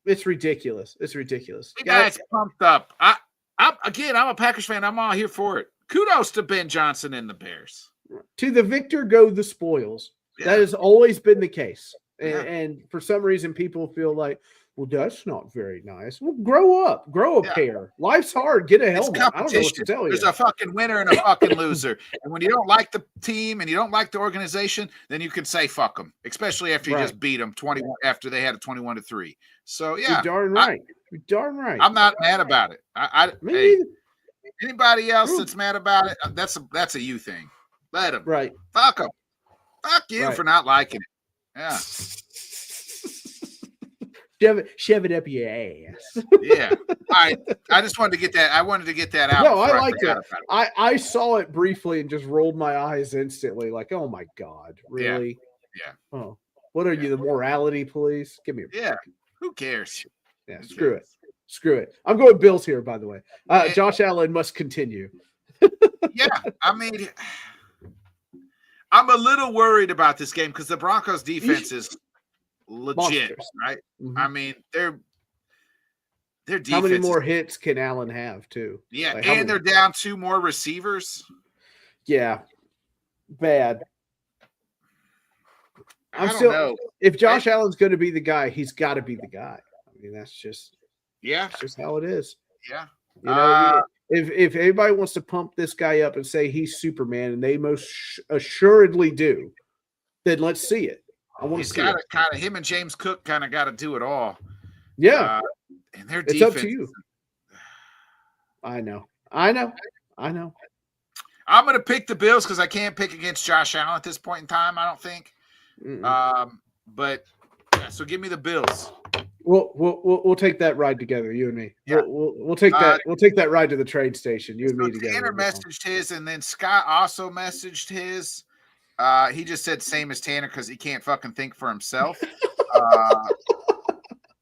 it's ridiculous. It's ridiculous. The guy's pumped up. I'm a Packers fan. I'm all here for it. Kudos to Ben Johnson and the Bears. To the victor go the spoils. Yeah. That has always been the case. And for some reason, people feel like, well, that's not very nice. Well, grow up. Grow a pair. Life's hard. Get a helmet. I don't know what to tell you. There's a fucking winner and a fucking loser. And when you don't like the team and you don't like the organization, then you can say fuck them, especially after you just beat them 21 after they had a 21-3. So, yeah. You're darn right. You're darn right. I'm not mad about it. Anybody else that's mad about it, that's a you thing. Let them. Right. Fuck them. Fuck you for not liking it. Yeah. Shove it up your ass. Yeah. All right. I just wanted to get that. I wanted to get that out. No, I like that. I saw it briefly and just rolled my eyes instantly. Like, oh my God, really? Yeah. Oh, what are you, the morality police? Give me a break. Who cares? Yeah. Screw it. Screw it. I'm going Bills here, by the way. Josh Allen must continue. Yeah. I mean, I'm a little worried about this game because the Broncos defense is legit, monsters. Right? Mm-hmm. I mean, their defense. How many more hits can Allen have, too? Yeah, like, and they're down 2 more receivers. Yeah, bad. I don't know. If Josh Allen's going to be the guy, he's got to be the guy. I mean, that's just how it is. Yeah. You know, if anybody wants to pump this guy up and say he's Superman, and they most assuredly do, then let's see it. I want to see it. Kind of him and James Cook kind of got to do it all. Yeah. And their defense. It's up to you. I know. I'm going to pick the Bills because I can't pick against Josh Allen at this point in time, I don't think. But so give me the Bills. We'll take that ride together, you and me. Yeah. We'll take that. We'll take that ride to the train station, you and me together. Tanner messaged his, and then Scott also messaged his. He just said same as Tanner because he can't fucking think for himself.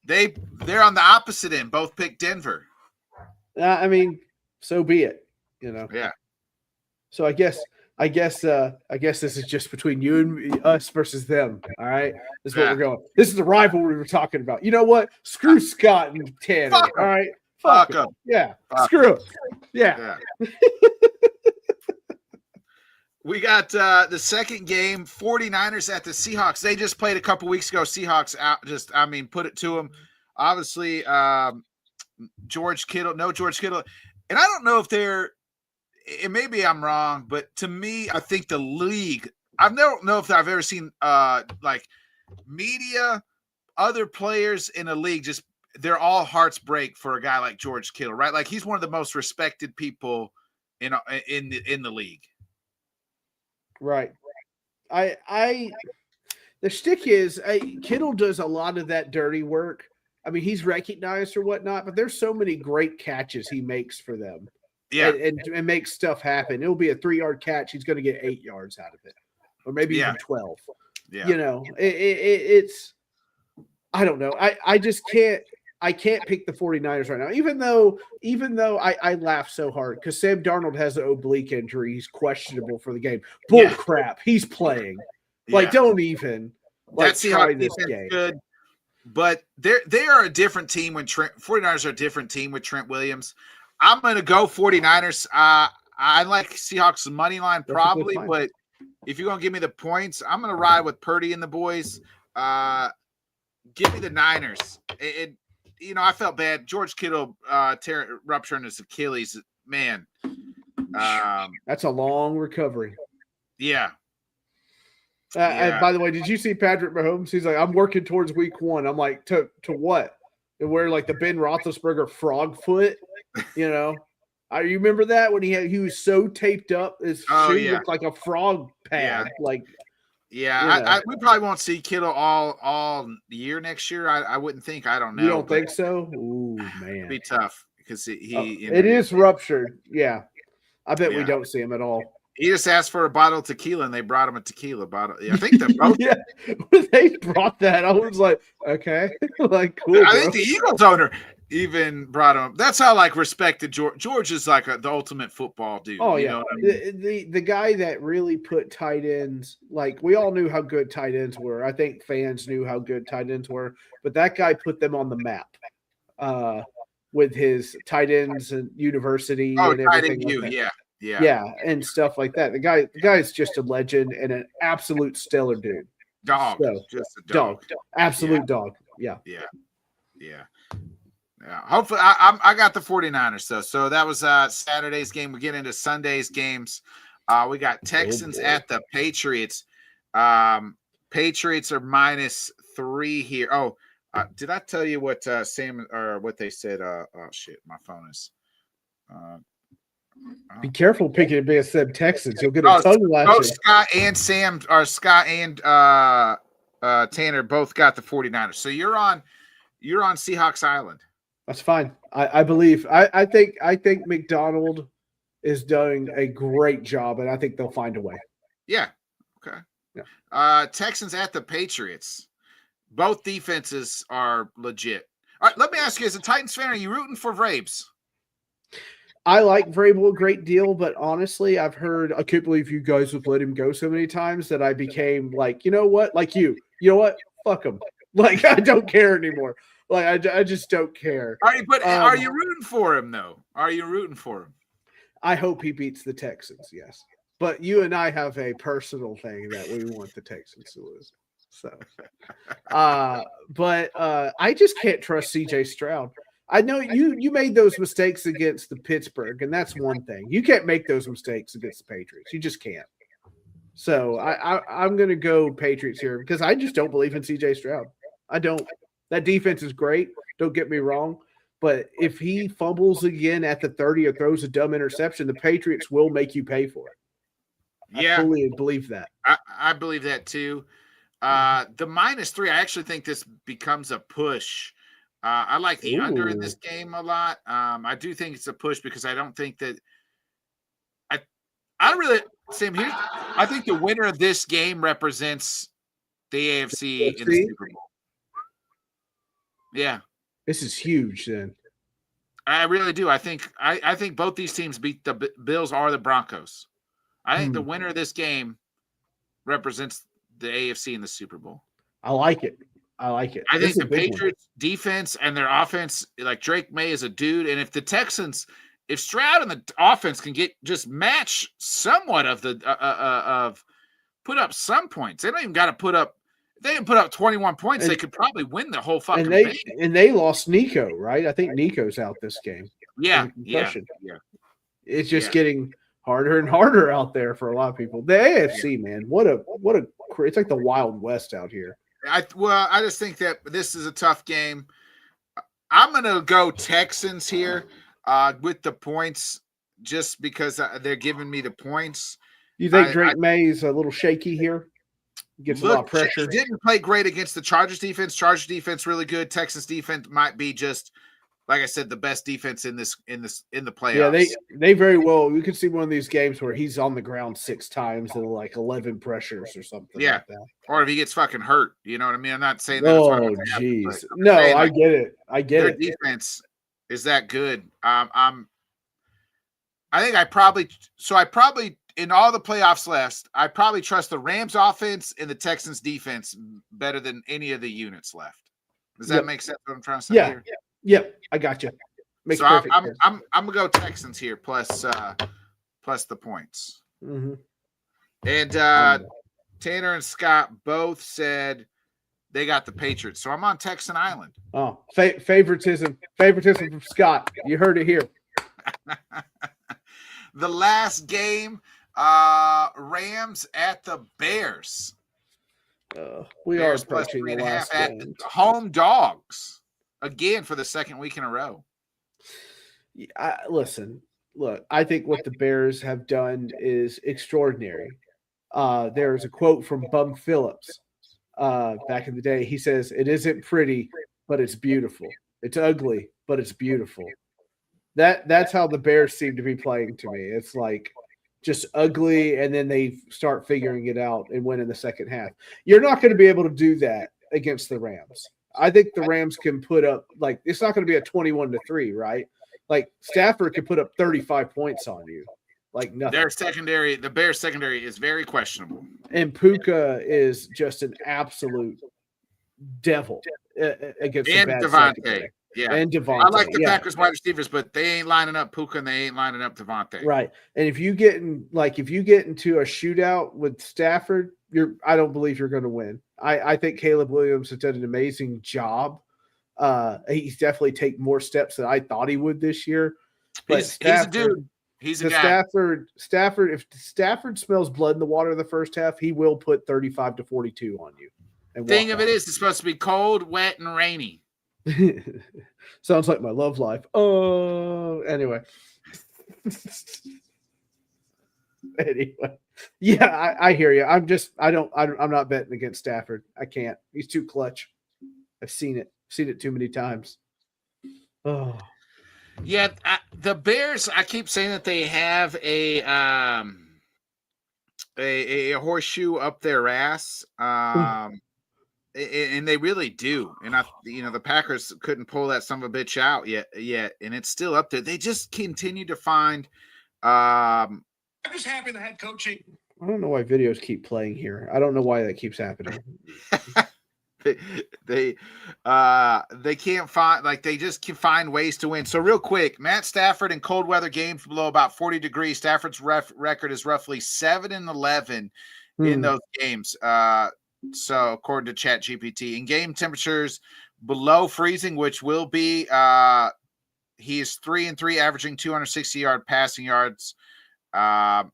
They're on the opposite end. Both picked Denver. I mean, so be it. You know. Yeah. So I guess this is just between you and us versus them. All right, this is what Yeah. we're going. This is the rivalry we're talking about. You know what? Screw Scott and Tanner. Fuck 'em. All right, Fuck it. 'em. Yeah, Fuck screw it. Yeah. We got the second game, 49ers at the Seahawks. They just played a couple weeks ago. Seahawks out. Put it to them. Obviously, George Kittle. No George Kittle. And I don't know if they're. And maybe I'm wrong, but to me, I think the league. I don't know if I've ever seen like media, other players in a league just they're all hearts break for a guy like George Kittle, right? Like he's one of the most respected people in the league. Right. The stick is Kittle does a lot of that dirty work. I mean, he's recognized or whatnot, but there's so many great catches he makes for them. Yeah. And makes stuff happen. It'll be a 3-yard catch. He's going to get 8 yards out of it, or maybe even 12. Yeah. You know, it's, I don't know. I just can't pick the 49ers right now, even though I laugh so hard because Sam Darnold has an oblique injury. He's questionable for the game. Bull crap. He's playing. Like, don't even try this game. Good. But they are a different team when 49ers are a different team with Trent Williams. I'm going to go 49ers. I like Seahawks money line probably, but if you're going to give me the points, I'm going to ride with Purdy and the boys. Give me the Niners. I felt bad. George Kittle rupturing his Achilles. Man. That's a long recovery. Yeah. By the way, did you see Patrick Mahomes? He's like, I'm working towards week 1. I'm like, to what? And wear like the Ben Roethlisberger frog foot, you know? You remember that when he was so taped up, his shoe looked like a frog pad. Like, we probably won't see Kittle all year next year. I wouldn't think. I don't know. You don't think so? Ooh, man, it'd be tough because it is ruptured. Yeah, I bet we don't see him at all. He just asked for a bottle of tequila, and they brought him a tequila bottle. I think they're both. When they brought that, I was like, okay, like cool. I think the Eagles owner even brought him. That's how respected George. George is like the ultimate football dude. Oh, you yeah. know what I mean? The guy that really put tight ends, like we all knew how good tight ends were. I think fans knew how good tight ends were, but that guy put them on the map with his tight ends and university and everything. Yeah, and stuff like that. The guy's just a legend and an absolute stellar dude. Just a dog. Absolute dog. Yeah. Hopefully, I got the 49ers though. So that was Saturday's game. We get into Sunday's games. We got Texans at the Patriots. Patriots are -3 here. Oh, did I tell you what Sam or what they said? Oh shit, my phone is. Be careful picking it being said Texans. You'll get a tongue lashing. Scott and Tanner both got the 49ers. So you're on Seahawks Island. That's fine. I believe. I think McDonald is doing a great job, and I think they'll find a way. Yeah. Okay. Yeah. Texans at the Patriots. Both defenses are legit. All right, let me ask you, as a Titans fan, are you rooting for Vrabes? I like Vrabel a great deal, but honestly, I've heard, I can't believe you guys have let him go so many times that I became like, you know what? Like you know what? Fuck him. Like, I don't care anymore. Like, I just don't care. Are you rooting for him, though? Are you rooting for him? I hope he beats the Texans, yes. But you and I have a personal thing that we want the Texans to lose. So, but I just can't trust CJ Stroud. I know you made those mistakes against the Pittsburgh, and that's one thing. You can't make those mistakes against the Patriots. You just can't. So I'm going to go Patriots here because I just don't believe in CJ Stroud. I don't. That defense is great. Don't get me wrong. But if he fumbles again at the 30 or throws a dumb interception, the Patriots will make you pay for it. I fully believe that. I believe that too. The -3, I actually think this becomes a push. I like the under in this game a lot. I do think it's a push because I don't think that I really Sam here. I think the winner of this game represents the AFC in the Super Bowl. Yeah. This is huge then. I really do. I think both these teams beat the Bills or the Broncos. I think the winner of this game represents the AFC in the Super Bowl. I like it. I think the Patriots defense and their offense, like Drake May is a dude. And if Stroud and the offense can just match somewhat of put up some points. They don't even got to put up. If they can put up 21 points, they could probably win the whole fucking thing. And they lost Nico, right? I think Nico's out this game. Yeah. It's just getting harder and harder out there for a lot of people. The AFC, man, it's like the Wild West out here. I just think that this is a tough game. I'm going to go Texans here with the points just because they're giving me the points. You think Drake May is a little shaky here? Gets a lot of pressure. He didn't play great against the Chargers defense. Chargers defense really good. Texas defense might be just, like I said, the best defense in the playoffs. Yeah, they very well. We could see one of these games where he's on the ground 6 times and like 11 pressures or something. Yeah, like that. Or if he gets fucking hurt, you know what I mean. I'm not saying that. Oh, jeez. No, I get it. Their defense is that good. I probably in all the playoffs left, I probably trust the Rams offense and the Texans defense better than any of the units left. Does that make sense? What I'm trying to say here? Yep, I got you. So I'm gonna go Texans here plus the points. Mm-hmm. And Tanner and Scott both said they got the Patriots. So I'm on Texan Island. Oh, favoritism from Scott. You heard it here. The last game, Rams at the Bears. We Bears are approaching the last game. Home dogs again for the second week in a row. Look, I think what the Bears have done is extraordinary. There's a quote from Bum Phillips back in the day. He says, "It isn't pretty, but it's beautiful. It's ugly, but it's beautiful." That's how the Bears seem to be playing to me. It's like just ugly, and then they start figuring it out and win in the second half. You're not going to be able to do that against the Rams. I think the Rams can put up, like, it's not going to be a 21-3, right? Like, Stafford can put up 35 points on you. Like nothing. The Bears secondary is very questionable. And Puka is just an absolute devil against the bad secondary. Yeah, and Devontae. I like the Packers wide receivers, but they ain't lining up Puka and they ain't lining up Devontae. Right. And if you get into a shootout with Stafford, I don't believe you're going to win. I think Caleb Williams has done an amazing job. He's definitely taken more steps than I thought he would this year. But he's a dude. He's a guy. Stafford. If Stafford smells blood in the water in the first half, he will put 35-42 on you. Thing of it is, it's supposed to be cold, wet, and rainy. Sounds like my love life. Anyway. Yeah, I hear you. I'm not betting against Stafford. I can't. He's too clutch. I've seen it too many times. Oh. Yeah, the Bears, I keep saying that they have a horseshoe up their ass. And they really do. And the Packers couldn't pull that son of a bitch out yet, and it's still up there. They just continue to find. I'm just happy the head coaching. I don't know why videos keep playing here. I don't know why that keeps happening. they can't find, like, they just can find ways to win. So real quick, Matt Stafford in cold weather games below about 40 degrees. Stafford's record is roughly 7-11 in those games. So according to ChatGPT, in game temperatures below freezing, which will be, he is 3-3, averaging 260 passing yards. A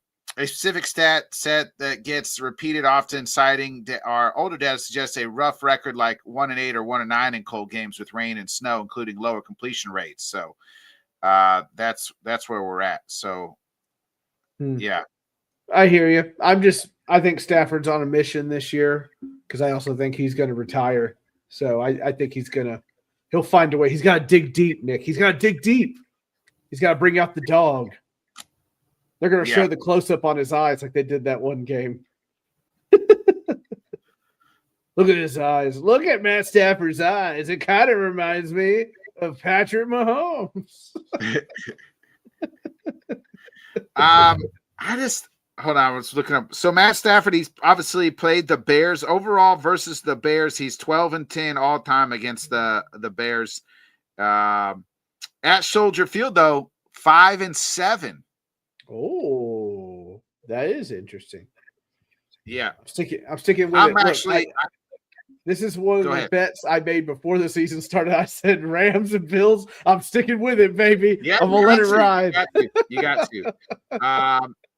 specific stat set that gets repeated often, citing our older data suggests a rough record like 1-8 or 1-9 in cold games with rain and snow, including lower completion rates. So that's where we're at. So yeah, I hear you. I think Stafford's on a mission this year because I also think he's going to retire. So I think he'll find a way. He's got to dig deep, Nick. He's got to dig deep. He's got to bring out the dog. They're going to show the close-up on his eyes like they did that one game. Look at his eyes. Look at Matt Stafford's eyes. It kind of reminds me of Patrick Mahomes. Hold on, I was looking up. So Matt Stafford, he's obviously played the Bears overall versus the Bears. He's 12-10 all time against the Bears. At Soldier Field, though, 5-7. Oh, that is interesting. Yeah, I'm sticking with it. Look, this is one of the ahead. bets I made before the season started. I said Rams and Bills. I'm sticking with it, baby. Yeah, I'm gonna let it ride. You got to.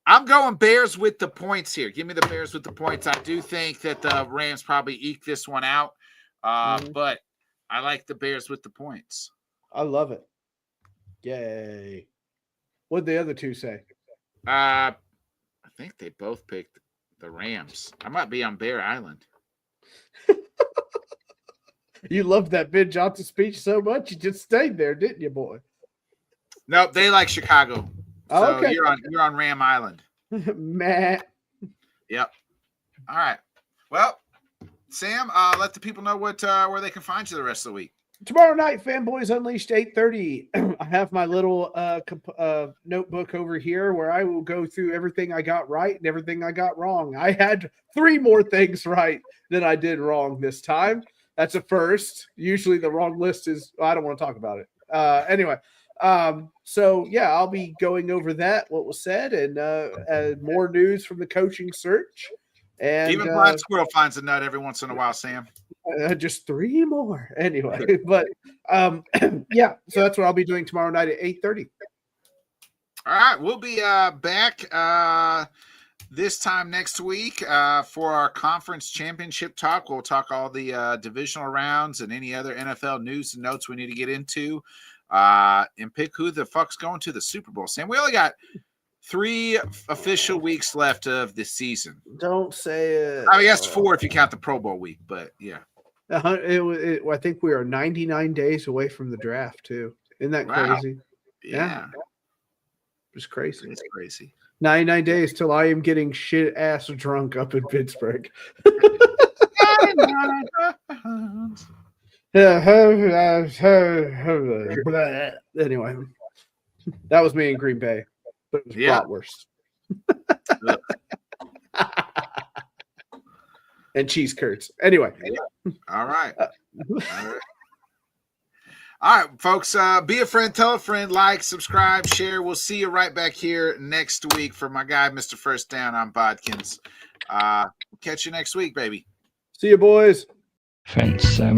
I'm going Bears with the points here. Give me the Bears with the points. I do think that the Rams probably eke this one out, but I like the Bears with the points. I love it. Yay. What'd the other two say? I think they both picked the Rams. I might be on Bear Island. You loved that Ben Johnson speech so much, you just stayed there, didn't you, boy? Nope, they like Chicago. So okay. You're on Ram Island. Matt. Yep. All right. Well, Sam, let the people know where they can find you the rest of the week. Tomorrow night, Fanboys Unleashed, 8:30. I have my little notebook over here where I will go through everything I got right and everything I got wrong. I had 3 more things right than I did wrong this time. That's a first. Usually the wrong list is, I don't want to talk about it. Anyway, so yeah, I'll be going over that, what was said, and more news from the coaching search. And even Blind Squirrel finds a nut every once in a while, Sam. Just 3 more anyway, but yeah, so that's what I'll be doing tomorrow night at 8:30. All right, we'll be back this time next week for our conference championship talk. We'll talk all the divisional rounds and any other NFL news and notes we need to get into, and pick who the fuck's going to the Super Bowl. Sam, we only got 3 official weeks left of the season. Don't say it. I guess 4 if you count the Pro Bowl week, but yeah. I think we are 99 days away from the draft too. Isn't that crazy? Yeah. It's crazy. It's crazy. 99 days till I am getting shit ass drunk up in Pittsburgh. Anyway, that was me in Green Bay, but it was a lot worse. And cheese curds. Anyway. All right. All right, folks. Be a friend, tell a friend, like, subscribe, share. We'll see you right back here next week for my guy, Mr. First Down. I'm Bodkins. Catch you next week, baby. See you, boys. Thanks so much.